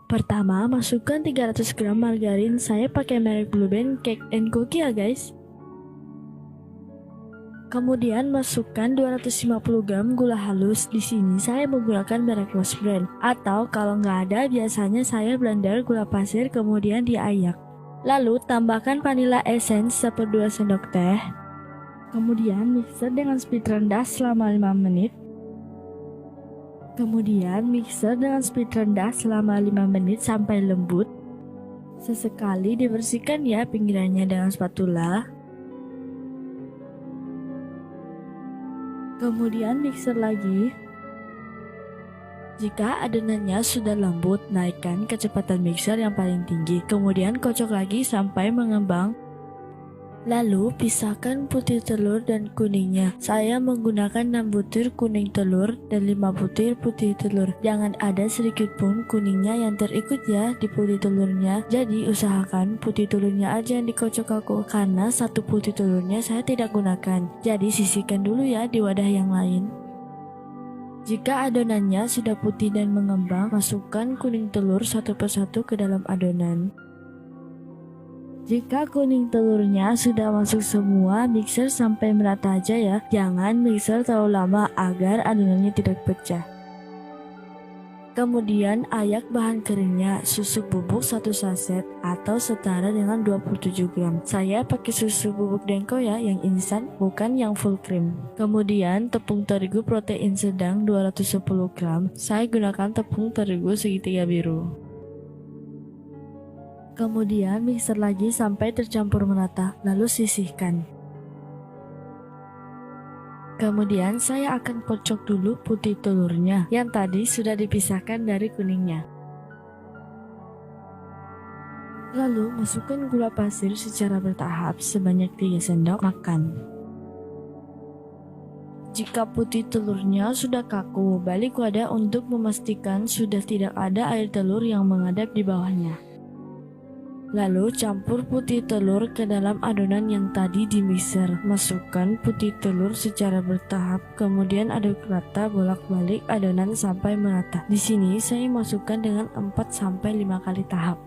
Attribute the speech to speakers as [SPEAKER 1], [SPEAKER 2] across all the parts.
[SPEAKER 1] Pertama, masukkan 300 gram margarin. Saya pakai merek Blue Band Cake and Cookie ya guys. Kemudian masukkan 250 gram gula halus. Di sini saya menggunakan merek Rose Brand. Atau kalau nggak ada, biasanya saya blender gula pasir kemudian diayak. Lalu tambahkan vanilla essence 1/2 sendok teh. Kemudian mixer dengan speed rendah selama 5 menit. Kemudian mixer dengan speed rendah selama 5 menit sampai lembut. Sesekali dibersihkan ya pinggirannya dengan spatula. Kemudian mixer lagi. Jika adonannya sudah lembut, naikkan kecepatan mixer yang paling tinggi. Kemudian kocok lagi sampai mengembang. Lalu pisahkan putih telur dan kuningnya. Saya menggunakan 6 butir kuning telur dan 5 butir putih telur. Jangan ada sedikit pun kuningnya yang terikut ya di putih telurnya. Jadi usahakan putih telurnya aja yang dikocok aku, karena satu putih telurnya saya tidak gunakan. Jadi sisihkan dulu ya di wadah yang lain. Jika adonannya sudah putih dan mengembang, masukkan kuning telur satu persatu ke dalam adonan. Jika kuning telurnya sudah masuk semua, mixer sampai merata aja ya. Jangan mixer terlalu lama agar adonannya tidak pecah. Kemudian ayak bahan keringnya, susu bubuk 1 saset atau setara dengan 27 gram. Saya pakai susu bubuk Denko ya, yang instan, bukan yang full cream. Kemudian tepung terigu protein sedang 210 gram. Saya gunakan tepung terigu segitiga biru. Kemudian mixer lagi sampai tercampur merata, lalu sisihkan. Kemudian saya akan kocok dulu putih telurnya yang tadi sudah dipisahkan dari kuningnya. Lalu masukkan gula pasir secara bertahap sebanyak 3 sendok makan. Jika putih telurnya sudah kaku, balik wadah untuk memastikan sudah tidak ada air telur yang mengadap di bawahnya. Lalu campur putih telur ke dalam adonan yang tadi di mixer. Masukkan putih telur secara bertahap, kemudian aduk rata bolak-balik adonan sampai merata. Di sini saya masukkan dengan 4-5 kali tahap.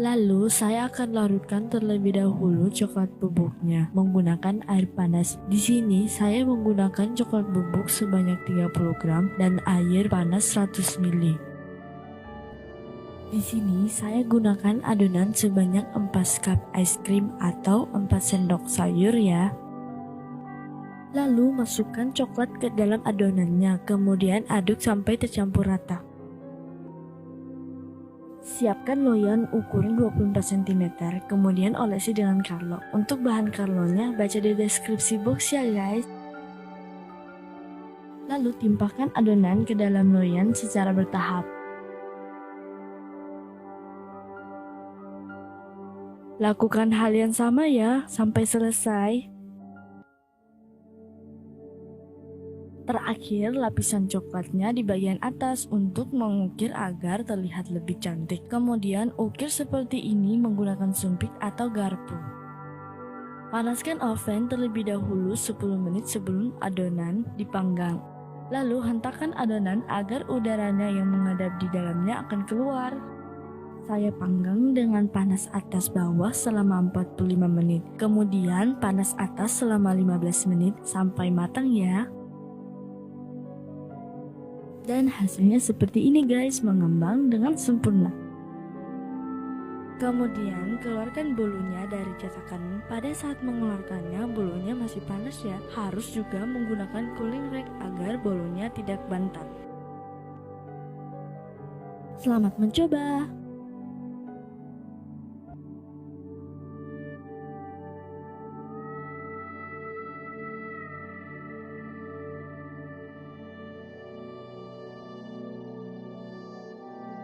[SPEAKER 1] Lalu saya akan larutkan terlebih dahulu coklat bubuknya menggunakan air panas. Di sini saya menggunakan coklat bubuk sebanyak 30 gram dan air panas 100 ml. Di sini saya gunakan adonan sebanyak 4 cup es krim atau 4 sendok sayur ya. Lalu masukkan coklat ke dalam adonannya, kemudian aduk sampai tercampur rata. Siapkan loyang ukuran 24 cm, kemudian olesi dengan Carlo. Untuk bahan Carlonya baca di deskripsi box ya guys. Lalu timpahkan adonan ke dalam loyang secara bertahap. Lakukan hal yang sama ya, sampai selesai. Terakhir, lapisan coklatnya di bagian atas untuk mengukir agar terlihat lebih cantik. Kemudian ukir seperti ini menggunakan sumpit atau garpu. Panaskan oven terlebih dahulu 10 menit sebelum adonan dipanggang. Lalu hentakan adonan agar udaranya yang mengadap di dalamnya akan keluar. Saya panggang dengan panas atas bawah selama 45 menit. Kemudian panas atas selama 15 menit sampai matang ya. Dan hasilnya seperti ini guys, mengembang dengan sempurna. Kemudian keluarkan bolunya dari cetakan. Pada saat mengeluarkannya bolunya masih panas ya. Harus juga menggunakan cooling rack agar bolunya tidak bantat. Selamat mencoba.